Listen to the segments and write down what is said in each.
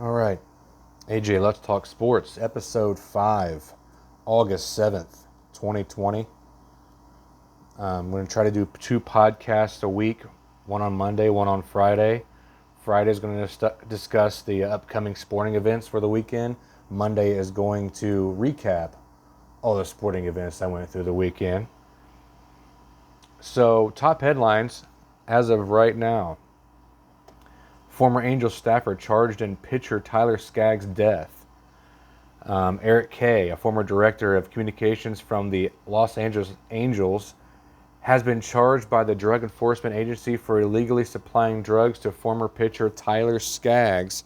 All right, AJ, let's talk sports. Episode 5, August 7th, 2020. I'm going to try to do 2 podcasts a week, one on Monday, one on Friday. Friday is going to discuss the upcoming sporting events for the weekend. Monday is going to recap all the sporting events I went through the weekend. So, top headlines as of right now. Former Angels staffer charged in pitcher Tyler Skaggs' death. Eric Kay, a former director of communications from the Los Angeles Angels, has been charged by the Drug Enforcement Agency for illegally supplying drugs to former pitcher Tyler Skaggs,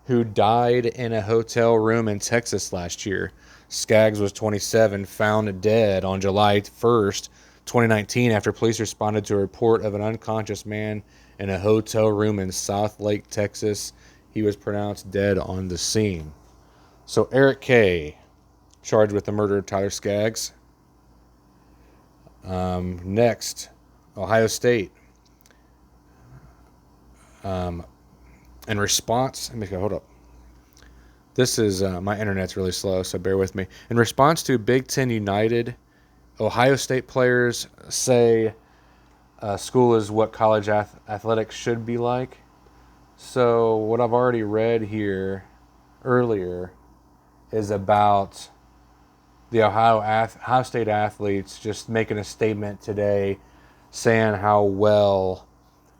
who died in a hotel room in Texas last year. Skaggs was 27, found dead on July 1st, 2019, after police responded to a report of an unconscious man in a hotel room in South Lake, Texas. He was pronounced dead on the scene. So Eric Kay, charged with the murder of Tyler Skaggs. Next, Ohio State. In response, hold up. This is, my internet's really slow, so bear with me. In response to Big Ten United, Ohio State players say school is what college athletics should be like. So what I've already read here earlier is about the Ohio State athletes just making a statement today saying how well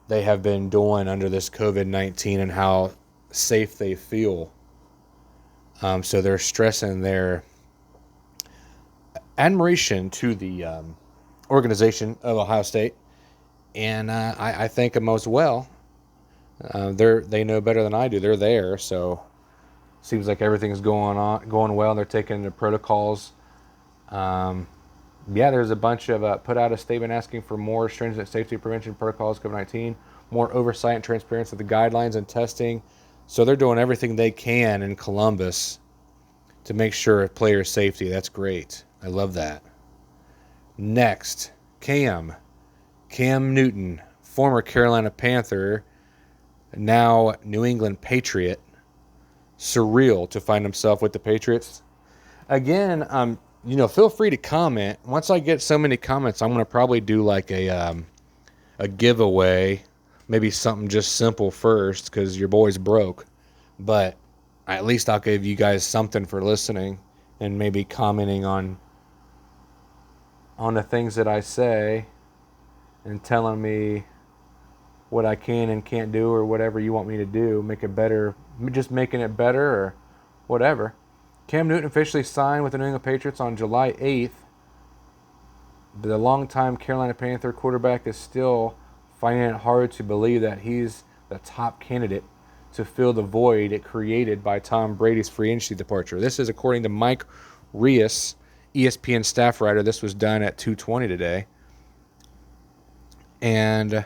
they have been doing under this COVID-19 and how safe they feel. So they're stressing their admiration to the organization of Ohio State, and I thank them as well. They know better than I do. They're there, so seems like everything's going well. They're taking the protocols. There's a bunch of put out a statement asking for more stringent safety prevention protocols, COVID-19, more oversight and transparency of the guidelines and testing. So they're doing everything they can in Columbus to make sure player safety. That's great. I love that. Next, Cam Newton, former Carolina Panther, now New England Patriot. Surreal to find himself with the Patriots. Again, feel free to comment. Once I get so many comments, I'm going to probably do like a giveaway. Maybe something just simple first because your boy's broke. But at least I'll give you guys something for listening and maybe commenting on the things that I say and telling me what I can and can't do or whatever you want me to do. Make it better. Just making it better or whatever. Cam Newton officially signed with the New England Patriots on July 8th. The longtime Carolina Panther quarterback is still finding it hard to believe that he's the top candidate to fill the void it created by Tom Brady's free agency departure. This is according to Mike Reis, ESPN staff writer. This was done at 2:20 today. And,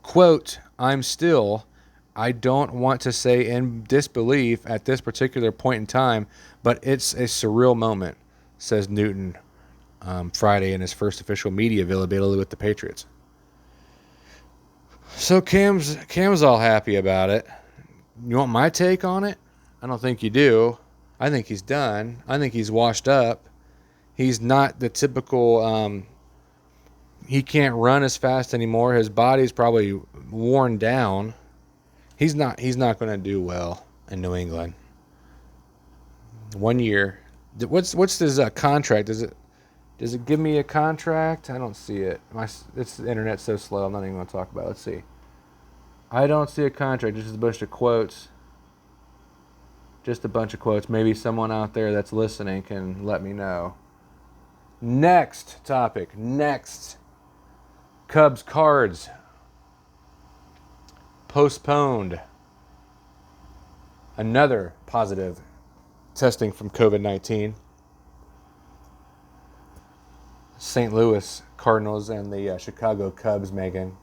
quote, I don't want to say in disbelief at this particular point in time, but it's a surreal moment, says Newton Friday in his first official media availability with the Patriots. So Cam's all happy about it. You want my take on it? I don't think you do. I think he's done. I think he's washed up. He's not the typical... he can't run as fast anymore. His body's probably worn down. He's not going to do well in New England. 1 year. What's his contract? Does it give me a contract? I don't see it. The internet's so slow. I'm not even going to talk about it. Let's see. I don't see a contract. Just a bunch of quotes. Just a bunch of quotes. Maybe someone out there that's listening can let me know. Next topic. Cubs Cards. Postponed. Another positive testing from COVID-19. St. Louis Cardinals and the Chicago Cubs, Megan.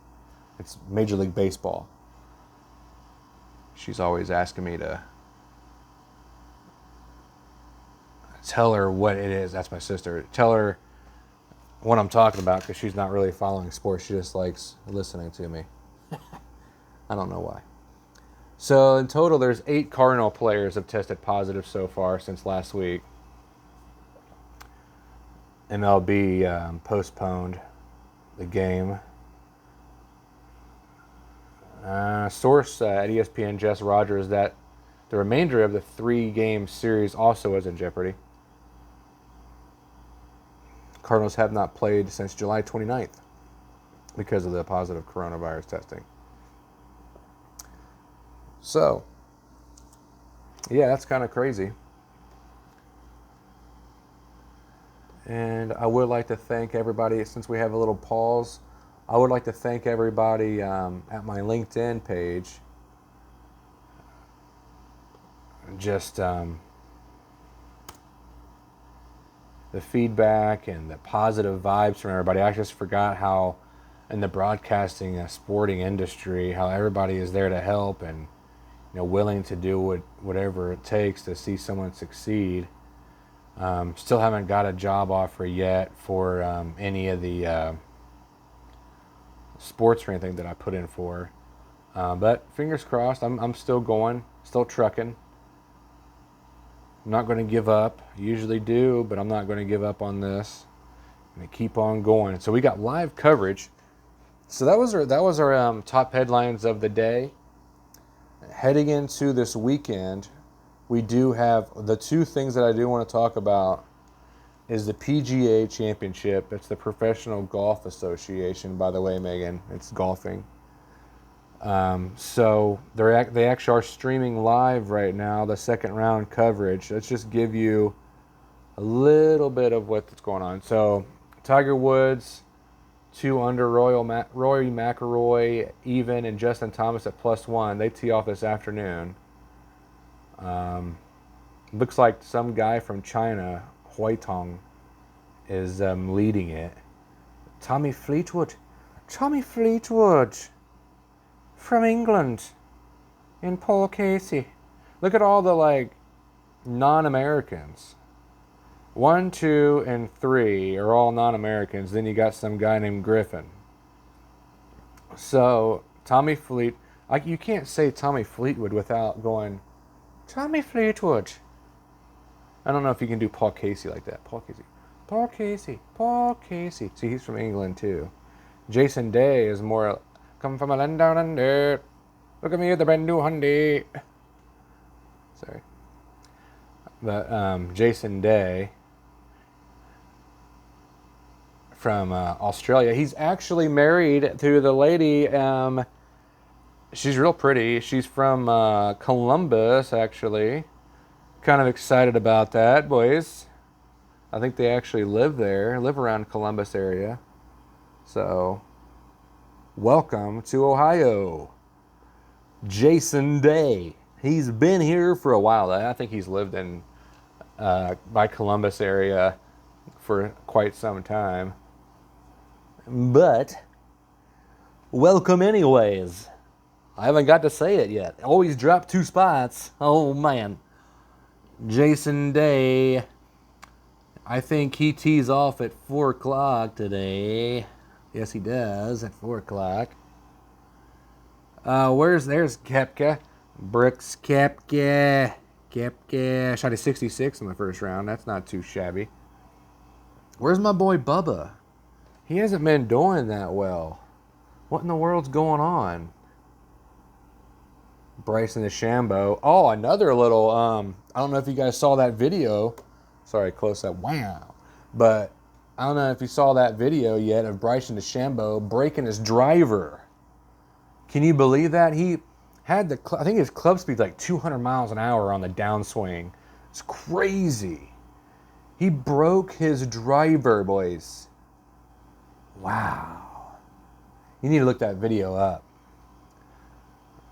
It's Major League Baseball. She's always asking me to tell her what it is. That's my sister. Tell her what I'm talking about because she's not really following sports. She just likes listening to me. I don't know why. So in total, there's 8 Cardinal players have tested positive so far since last week. MLB postponed the game. Source at ESPN, Jess Rogers, that the remainder of the 3-game series also is in jeopardy. Cardinals have not played since July 29th because of the positive coronavirus testing. So, yeah, that's kind of crazy. And I would like to thank everybody, since we have a little pause, I would like to thank everybody at my LinkedIn page. Just the feedback and the positive vibes from everybody. I just forgot how in the broadcasting sporting industry, how everybody is there to help and willing to do whatever it takes to see someone succeed. Still haven't got a job offer yet for any of the sports or anything that I put in for. But fingers crossed, I'm still going, still trucking. I'm not going to give up. I usually do, but I'm not going to give up on this. I'm going to keep on going. So we got live coverage. So that was our top headlines of the day. Heading into this weekend, we do have the 2 things that I do want to talk about is the PGA Championship. It's the Professional Golf Association, by the way, Megan. It's golfing. So they actually are streaming live right now, the second round coverage. Let's just give you a little bit of what's going on. So Tiger Woods, 2 under, Rory McIlroy even, and Justin Thomas at +1. They tee off this afternoon. Looks like some guy from China, Huitong, is leading it. Tommy Fleetwood from England, and Paul Casey. Look at all the non-Americans. 1, 2, and 3 are all non-Americans. Then you got some guy named Griffin. So Tommy you can't say Tommy Fleetwood without going Tommy Fleetwood. I don't know if you can do Paul Casey like that. Paul Casey. See, he's from England too. Jason Day is more come from a land down under. Look at me with the brand new Hyundai. Sorry. But Jason Day from Australia. He's actually married to the lady. She's real pretty. She's from Columbus, actually. Kind of excited about that, boys. I think they actually live around Columbus area. So, welcome to Ohio. Jason Day. He's been here for a while. I think he's lived in by Columbus area for quite some time. But, welcome anyways. I haven't got to say it yet. Always dropped 2 spots. Oh, man. Jason Day. I think he tees off at 4 o'clock today. Yes, he does, at 4 o'clock. There's Koepka. Brooks Koepka. Shot a 66 in the first round. That's not too shabby. Where's my boy Bubba? He hasn't been doing that well. What in the world's going on? Bryson DeChambeau. Oh, another little, I don't know if you guys saw that video. Sorry, close up. Wow. But I don't know if you saw that video yet of Bryson DeChambeau breaking his driver. Can you believe that? He had I think his club speed's like 200 miles an hour on the downswing. It's crazy. He broke his driver, boys. Wow. You need to look that video up.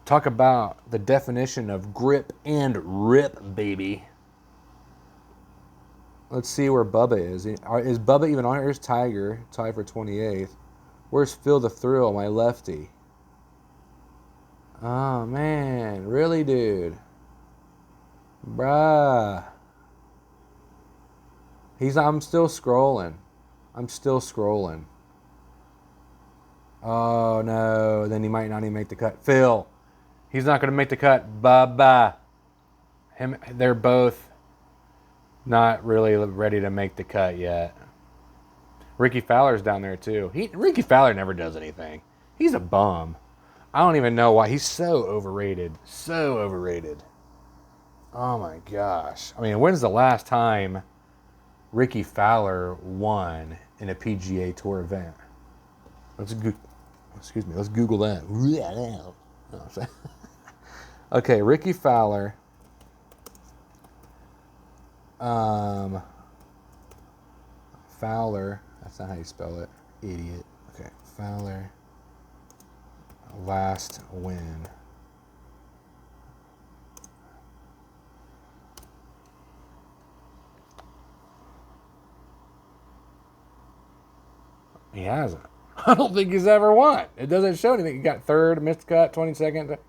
Talk about the definition of grip and rip, baby. Let's see where Bubba is. Is Bubba even on here? Here's Tiger, tied for 28th. Where's Phil the Thrill, my lefty? Oh, man. Really, dude? Bruh. I'm still scrolling. Oh, no. Then he might not even make the cut. Phil. He's not going to make the cut. Bye-bye. They're both not really ready to make the cut yet. Ricky Fowler's down there too. Ricky Fowler never does anything. He's a bum. I don't even know why. He's so overrated. So overrated. Oh my gosh. I mean, when's the last time Ricky Fowler won in a PGA Tour event? Let's Google that. Okay, Ricky Fowler. Fowler. That's not how you spell it. Idiot. Okay, Fowler. Last win. He hasn't. I don't think he's ever won. It doesn't show anything. He got third, missed cut, 22nd.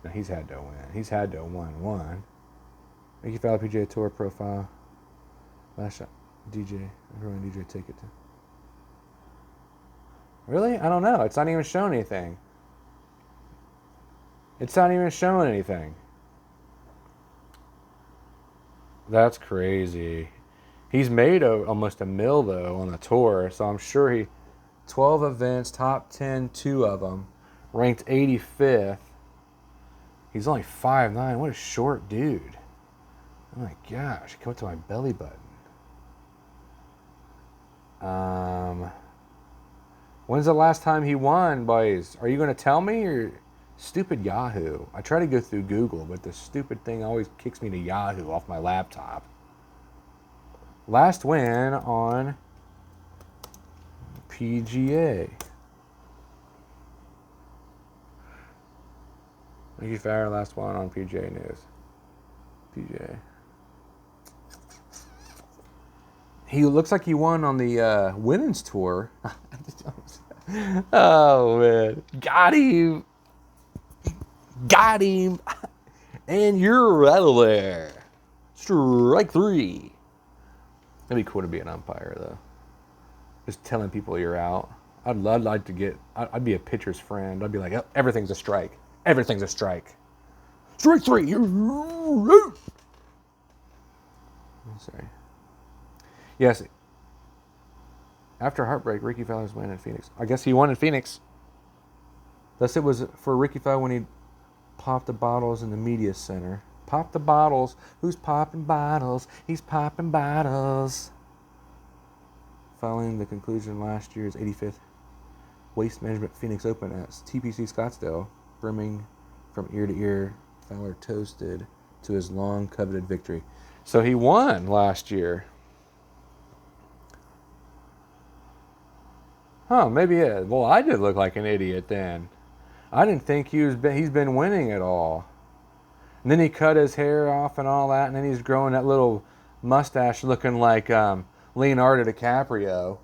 No, he's had to win. He's had to have won one. Ricky Fowler PGA Tour profile. Last shot. DJ. Everyone DJ ticket to. Really? I don't know. It's not even showing anything. It's not even showing anything. That's crazy. He's made almost $1 million though on the tour, so I'm sure 12 events, top 10, 2 of them, ranked 85th. He's only 5'9". What a short dude. Oh my gosh, come up to my belly button. When's the last time he won, boys? Are you going to tell me, or stupid Yahoo? I try to go through Google, but the stupid thing always kicks me to Yahoo off my laptop. Last win on PGA. Ricky Fowler, last one on PGA News. PGA. He looks like he won on the women's tour. Oh, man. Got him. Got him. And you're out of there. Strike 3. That'd be cool to be an umpire, though. Just telling people you're out. I'd like to get... I'd be a pitcher's friend. I'd be like, oh, everything's a strike. Everything's a strike. Strike 3. I'm sorry. Yes. After heartbreak, Ricky Fowler's win in Phoenix. I guess he won in Phoenix. Thus, it was for Ricky Fowler when he popped the bottles in the media center. Pop the bottles. Who's popping bottles? He's popping bottles. Following the conclusion of last year's 85th Waste Management Phoenix Open at TPC Scottsdale, brimming from ear to ear, Fowler toasted to his long-coveted victory. So he won last year. Huh, maybe it. Well, I did look like an idiot then. I didn't think he's been winning at all. And then he cut his hair off and all that, and then he's growing that little mustache looking like Leonardo DiCaprio.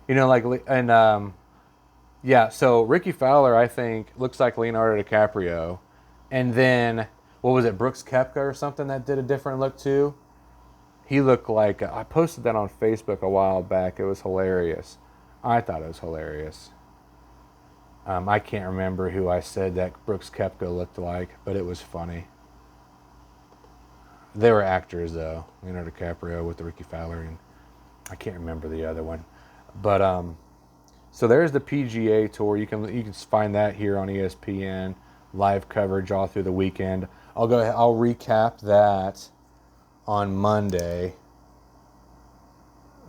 You know, like, and yeah, so Ricky Fowler, I think, looks like Leonardo DiCaprio. And then, what was it, Brooks Koepka or something that did a different look too? He looked like, I posted that on Facebook a while back. It was hilarious. I thought it was hilarious. I can't remember who I said that Brooks Koepka looked like, but it was funny. They were actors, though. Leonardo DiCaprio with the Ricky Fowler, and I can't remember the other one. But so there's the PGA Tour. You can find that here on ESPN. Live coverage all through the weekend. I'll recap that on Monday.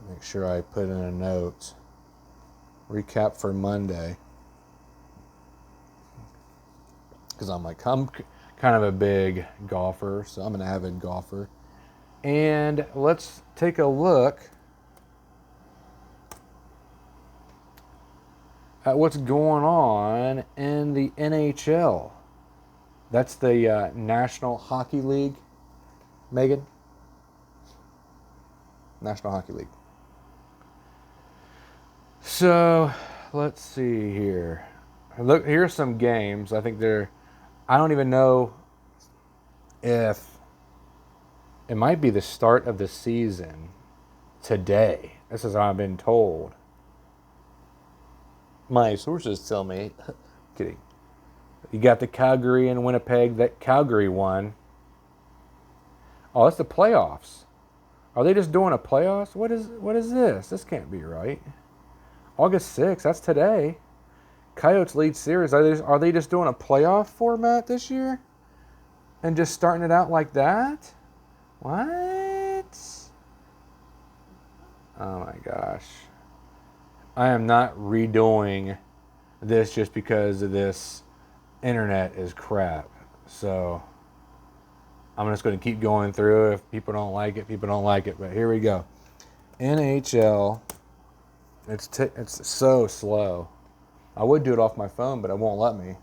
Make sure I put in a note. Recap for Monday. Because I'm kind of a big golfer, so I'm an avid golfer. And let's take a look at what's going on in the NHL. That's the National Hockey League, Megan. National Hockey League. So, let's see here. Look, here's some games. I think I don't even know if it might be the start of the season today. This is how I've been told. My sources tell me. Kidding. You got the Calgary and Winnipeg. That Calgary won. Oh, that's the playoffs. Are they just doing a playoffs? What is this? This can't be right. August 6th, that's today. Coyotes lead series. Are they just doing a playoff format this year? And just starting it out like that? What? Oh my gosh. I am not redoing this just because of this internet is crap. So I'm just going to keep going through. If people don't like it, people don't like it. But here we go. NHL. It's so slow. I would do it off my phone, but it won't let me.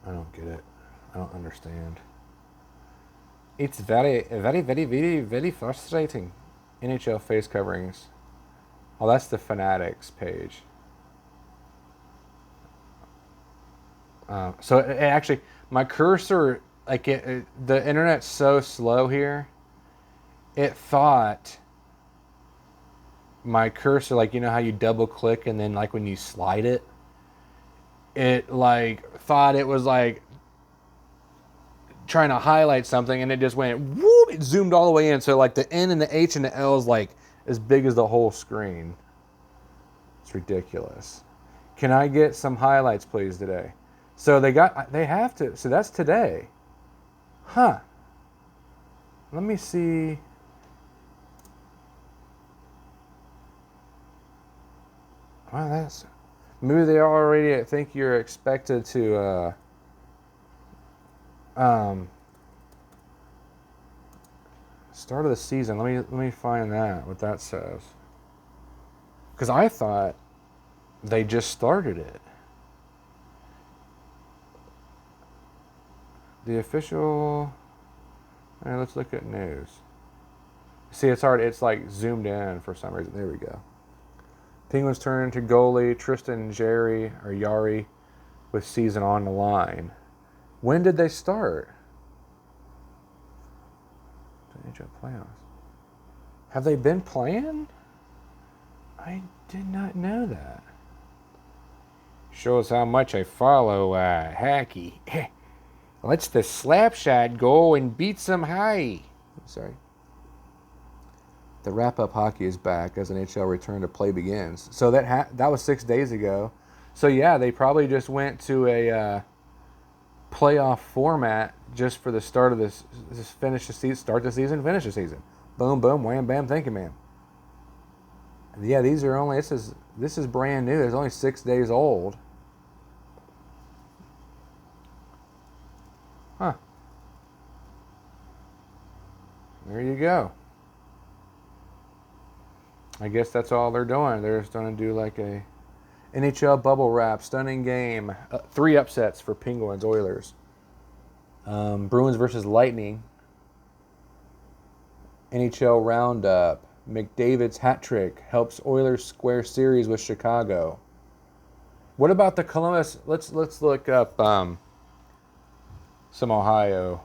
I don't get it. I don't understand. It's very, very, very, very, very frustrating. NHL face coverings. Oh, that's the Fanatics page. So it actually, my cursor, like the internet's so slow here. It thought my cursor, like, you know how you double click and then like when you slide it, it like thought it was like trying to highlight something, and it just went whoop, it zoomed all the way in. So like the N and the H and the L is like as big as the whole screen. It's ridiculous. Can I get some highlights, please, today? So they have to. So that's today. Huh. Let me see. Wow, that's... Maybe they already think you're expected to... start of the season. Let me find that, what that says. Because I thought they just started it. The official... All right, let's look at news. See, it's hard. It's like zoomed in for some reason. There we go. Penguins turn to goalie Tristan Jarry with season on the line. When did they start? NHL playoffs. Have they been playing? I did not know that. Shows how much I follow hockey. Let's the slap shot go and beat some high. Sorry. The wrap-up hockey is back as NHL return to play begins. So that was 6 days ago. So yeah, they probably just went to a playoff format just for the start of this finish the season, start the season, finish the season. Boom, boom, wham, bam, thank you, ma'am. Yeah, these are only this is brand new. It's only 6 days old. Huh. There you go. I guess that's all they're doing. They're just going to do like a NHL bubble wrap, stunning game. 3 upsets for Penguins, Oilers. Bruins versus Lightning. NHL roundup. McDavid's hat trick helps Oilers square series with Chicago. What about the Columbus? Let's look up some Ohio.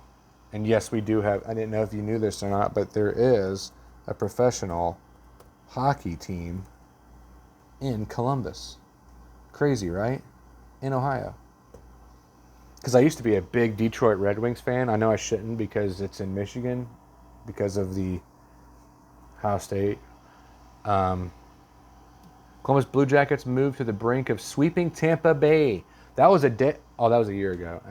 And yes, we do have, I didn't know if you knew this or not, but there is a professional hockey team in Columbus. Crazy, right? In Ohio. Because I used to be a big Detroit Red Wings fan. I know I shouldn't because it's in Michigan because of the Ohio State. Columbus Blue Jackets moved to the brink of sweeping Tampa Bay. That was that was a year ago.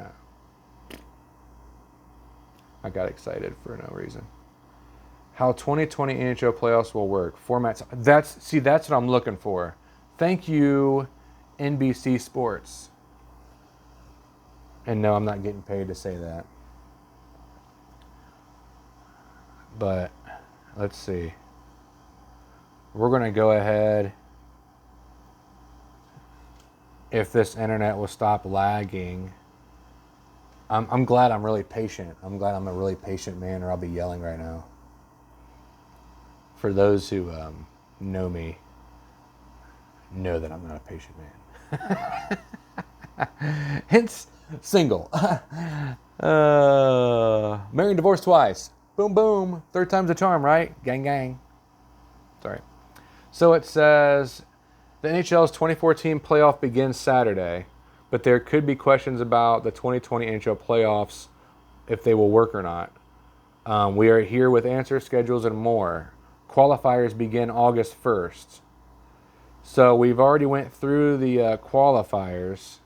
I got excited for no reason. How 2020 NHL playoffs will work. Formats. That's what I'm looking for. Thank you, NBC Sports. And no, I'm not getting paid to say that. But let's see. We're going to go ahead. If this internet will stop lagging. I'm glad I'm really patient. I'm glad I'm a really patient man, or I'll be yelling right now. For those who know me, know that I'm not a patient man. Hence, single. Married and divorced twice. Boom, boom. 3rd time's a charm, right? Gang, gang. Sorry. So it says the NHL's 2014 playoff begins Saturday, but there could be questions about the 2020 NHL playoffs, if they will work or not. We are here with answers, schedules, and more. Qualifiers begin August 1st. So we've already went through the qualifiers.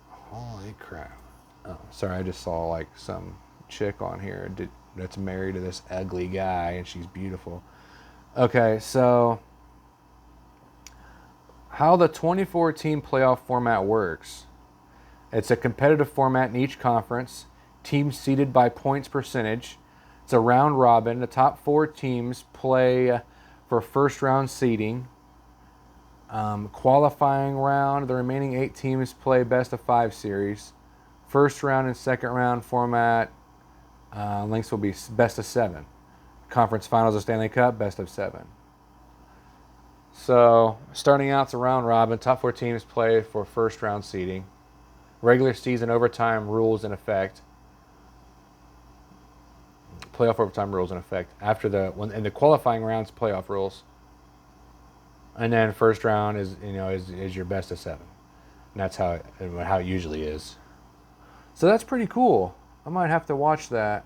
Holy crap. Oh, sorry, I just saw like some chick on here that's married to this ugly guy, and she's beautiful. Okay, so how the 2014 playoff format works. It's a competitive format in each conference, teams seeded by points percentage. It's a round robin. The top 4 teams play for first round seeding. Qualifying round, the remaining 8 teams play best of 5 series. First round and second round format, links will be best of 7. Conference finals of Stanley Cup, best of 7. So starting out, it's a round robin. Top 4 teams play for first round seeding. Regular season overtime rules in effect. Playoff overtime rules in effect after the qualifying rounds, playoff rules. And then first round is your best of 7. And that's how it usually is. So that's pretty cool. I might have to watch that.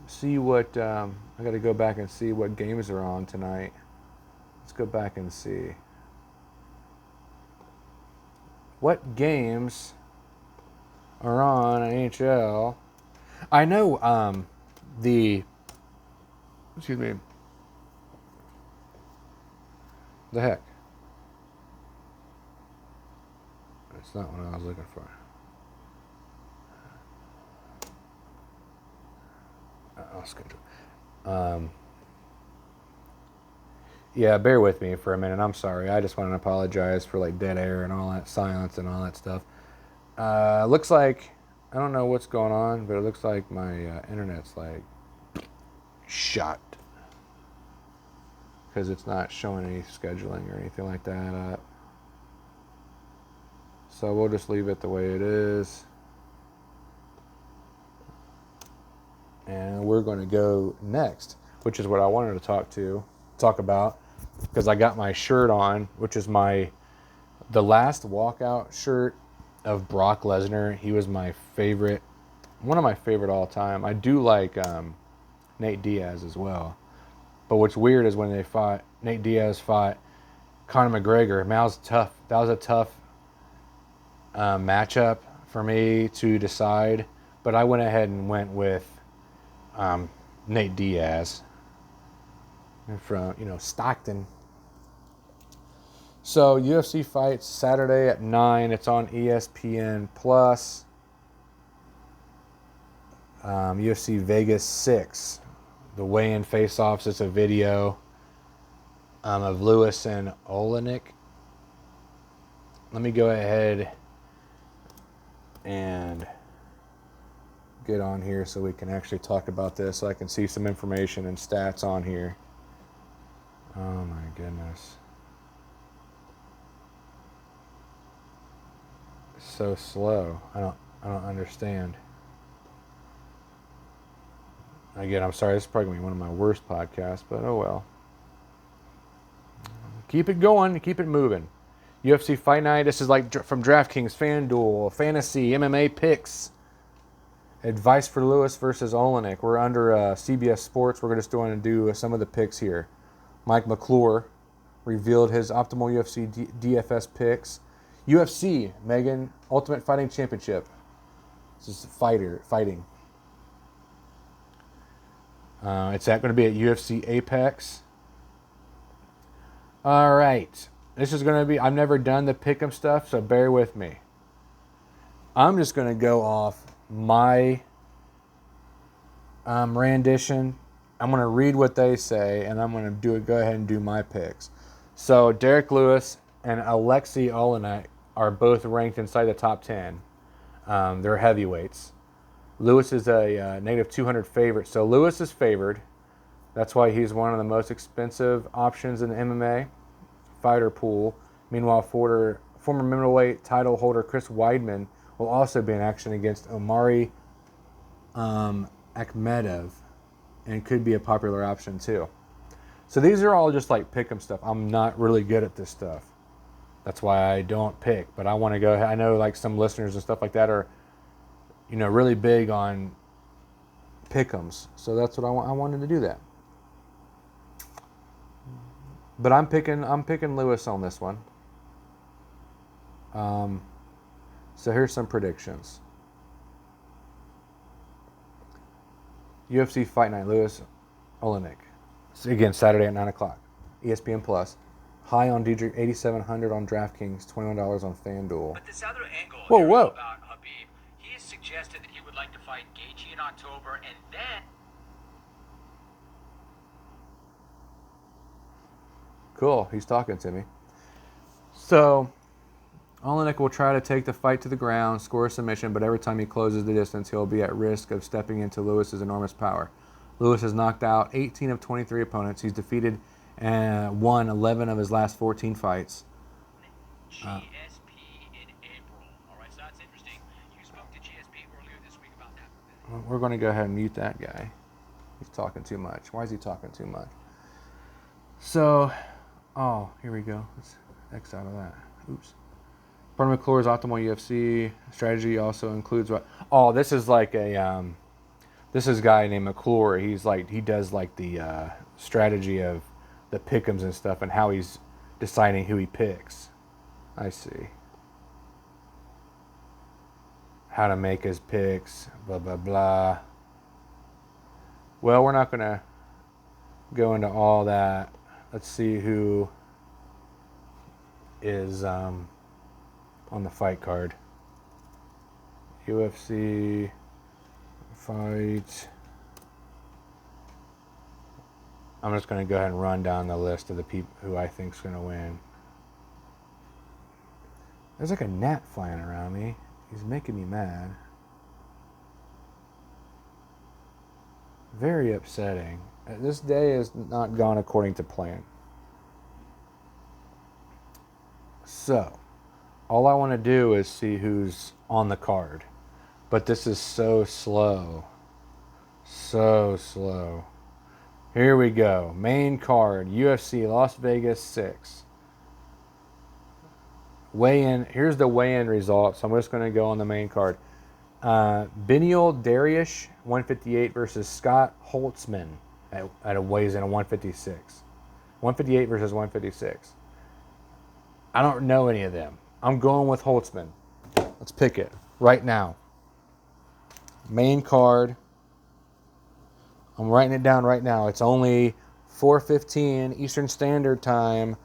See what I got to go back and see what games are on tonight. Let's go back and see what games are on NHL. I know excuse me. The heck. It's not what I was looking for. I'll schedule. Yeah, bear with me for a minute. I'm sorry. I just want to apologize for like dead air and all that silence and all that stuff. Looks like, I don't know what's going on, but it looks like my internet's like shot. Because it's not showing any scheduling or anything like that up. So we'll just leave it the way it is. And we're going to go next, which is what I wanted to talk about, because I got my shirt on, which is the last walkout shirt of Brock Lesnar. He was my favorite, one of my favorite all time. I do like Nate Diaz as well. But what's weird is when Nate Diaz fought Conor McGregor, man, that was a tough matchup for me to decide. But I went ahead and went with Nate Diaz from Stockton. So UFC fights Saturday at 9. It's on ESPN Plus. UFC Vegas 6. The weigh-in face-offs. It's a video of Lewis and Olenek. Let me go ahead and get on here so we can actually talk about this, so I can see some information and stats on here. Oh my goodness. So slow. I don't understand. Again, I'm sorry, this is probably going to be one of my worst podcasts, but oh well. Keep it going, keep it moving. UFC Fight Night, this is like from DraftKings, FanDuel, Fantasy, MMA Picks. Advice for Lewis versus Olenek. We're under CBS Sports. We're just going to do some of the picks here. Mike McClure revealed his optimal UFC DFS picks. UFC, Megan, Ultimate Fighting Championship. This is fighting. It's going to be at UFC Apex. All right. This is going to be, I've never done the pick'em stuff, so bear with me. I'm just going to go off my rendition. I'm going to read what they say, and I'm going to go ahead and do my picks. So Derek Lewis and Alexei Olenek are both ranked inside the top 10. They're heavyweights. Lewis is a negative 200 favorite. So Lewis is favored. That's why he's one of the most expensive options in the MMA fighter pool. Meanwhile, former middleweight title holder Chris Weidman will also be in action against Omari Akhmedov. and could be a popular option too. So these are all just like pick 'em stuff. I'm not really good at this stuff. That's why I don't pick. But I want to go. I know like some listeners and stuff like that are, really big on pick 'ems. So that's what I want. I wanted to do that. But I'm picking Lewis on this one. So here's some predictions. UFC Fight Night, Lewis Olenek. Again, Saturday at 9 o'clock. ESPN Plus. High on Diedrich, 8,700 on DraftKings, $21 on FanDuel. But this other angle whoa. about Khabib, he has suggested that he would like to fight Gaethje in October, and then... Cool, he's talking to me. So, Olenek will try to take the fight to the ground, score a submission, but every time he closes the distance, he'll be at risk of stepping into Lewis's enormous power. Lewis has knocked out 18 of 23 opponents. He's defeated and won 11 of his last 14 fights. GSP in April. All right, so that's interesting. You spoke to GSP earlier this week about that. We're going to go ahead and mute that guy. He's talking too much. Why is he talking too much? So, here we go. Let's X out of that. Oops. Part of McClure's optimal UFC strategy also includes what? Oh, this is like a this is a guy named McClure. He does like the strategy of the pick'ems and stuff and how he's deciding who he picks. I see. How to make his picks, blah blah blah. Well, we're not gonna go into all that. Let's see who is on the fight card. UFC fight. I'm just going to go ahead and run down the list of the people who I think is going to win. There's like a gnat flying around me. He's making me mad. Very upsetting. This day has not gone according to plan. So, all I want to do is see who's on the card. But this is so slow. So slow. Here we go. Main card, UFC Las Vegas 6. Weigh-in. Here's the weigh-in results. I'm just going to go on the main card. Beneil Dariush, 158 versus Scott Holtzman at a weighs in a 156. 158 versus 156. I don't know any of them. I'm going with Holtzman. Let's pick it right now. Main card. I'm writing it down right now. It's only 4:15 Eastern Standard Time,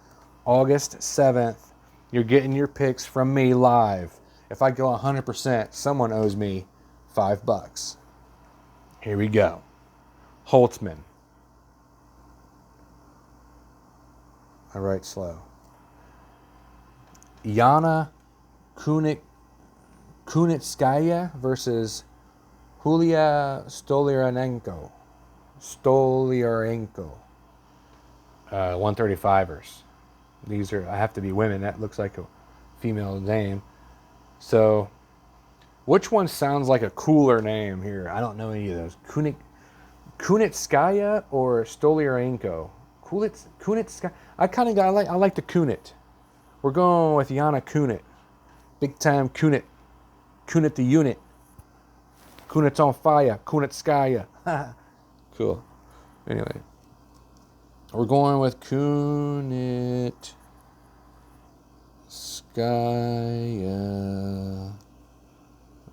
August 7th. You're getting your picks from me live. If I go 100%, someone owes me $5. Here we go. Holtzman. I write slow. Yana Kunitskaya versus Julia Stoliarenko. 135ers. These are, I have to be women. That looks like a female name. So, which one sounds like a cooler name here? I don't know any of those. Kunitskaya or Stoliarenko? Kunitskaya. I like the Kunit. We're going with Yana Kunit. Big time Kunit. Kunit the unit. Kunit's on fire. Kunitskaya. Cool. Anyway. We're going with Kunitskaya.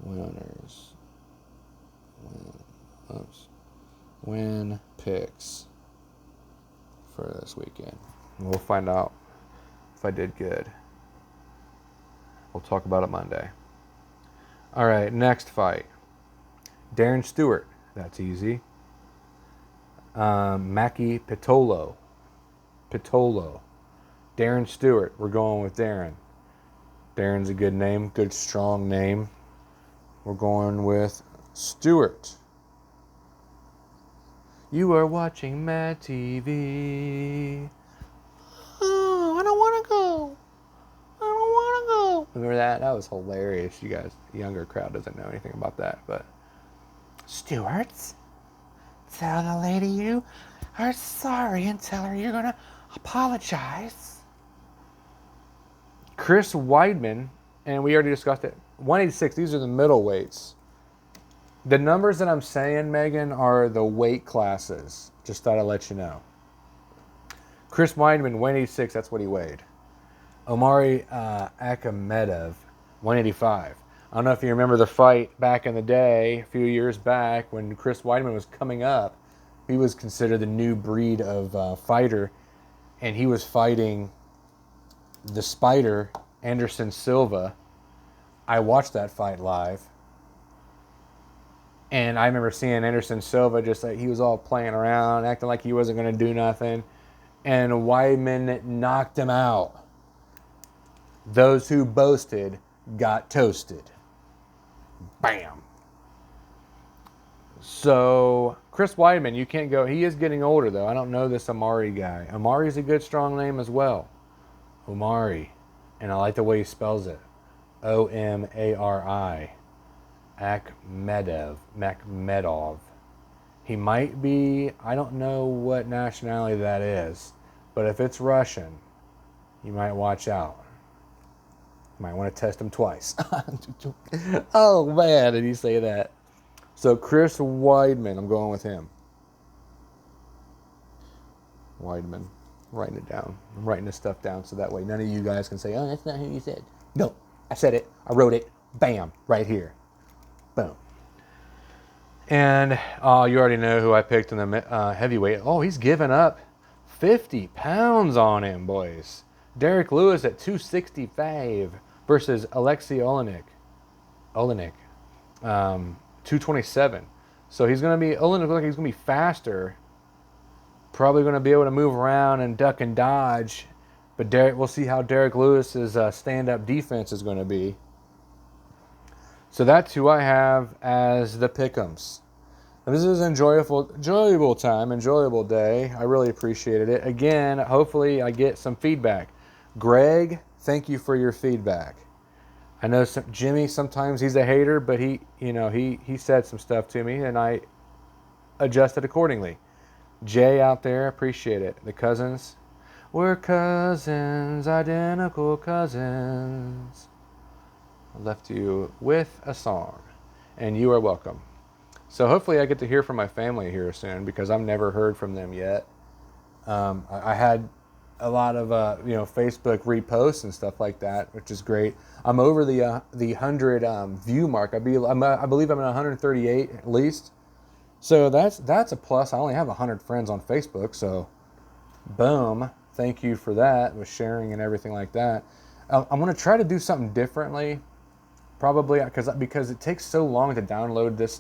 Winners. Win picks for this weekend. We'll find out if I did good. We'll talk about it Monday. All right, next fight. Darren Stewart. That's easy. Maki Pitolo. Darren Stewart. We're going with Darren. Darren's a good name. Good, strong name. We're going with Stewart. You are watching Mad TV. Oh, I don't want to go. I don't want to go. Remember that? That was hilarious. You guys, the younger crowd doesn't know anything about that, but Stewart's tell the lady you are sorry and tell her you're going to apologize. Chris Weidman, and we already discussed it, 186. These are the middleweights. The numbers that I'm saying, Megan, are the weight classes. Just thought I'd let you know. Chris Weidman, 186. That's what he weighed. Omari Akhmedov, 185. I don't know if you remember the fight back in the day, a few years back, when Chris Weidman was coming up. He was considered the new breed of fighter, and he was fighting the Spider, Anderson Silva. I watched that fight live, and I remember seeing Anderson Silva just like he was all playing around, acting like he wasn't going to do nothing, and Weidman knocked him out. Those who boasted got toasted. Bam. So, Chris Weidman, you can't go. He is getting older, though. I don't know this Omari guy. Omari's a good, strong name as well. Omari. And I like the way he spells it. Omari. Akhmedov. He might be, I don't know what nationality that is, but if it's Russian, you might watch out. You might want to test him twice. Oh, man, did he say that? So, Chris Weidman, I'm going with him. Weidman. Writing it down. I'm writing this stuff down so that way none of you guys can say, oh, that's not who you said. No, I said it. I wrote it. Bam. Right here. Boom. And you already know who I picked in the heavyweight. Oh, he's given up 50 pounds on him, boys. Derek Lewis at 265 versus Alexei Olenek. 227. So he's going to be, Olenek looks like he's going to be faster. Probably going to be able to move around and duck and dodge. But we'll see how Derek Lewis's stand-up defense is going to be. So that's who I have as the pick'ems. This is an enjoyable time, enjoyable day. I really appreciated it. Again, hopefully I get some feedback. Greg, thank you for your feedback. I know Jimmy, sometimes he's a hater, but he said some stuff to me, and I adjusted accordingly. Jay out there, appreciate it. The cousins, we're cousins, identical cousins. I left you with a song, and you are welcome. So hopefully I get to hear from my family here soon, because I've never heard from them yet. I had a lot of Facebook reposts and stuff like that, which is great. I'm over the 100 view mark. I believe I'm at 138 at least. So that's a plus. I only have 100 friends on Facebook, so boom. Thank you for that with sharing and everything like that. I'm going to try to do something differently, probably because it takes so long to download this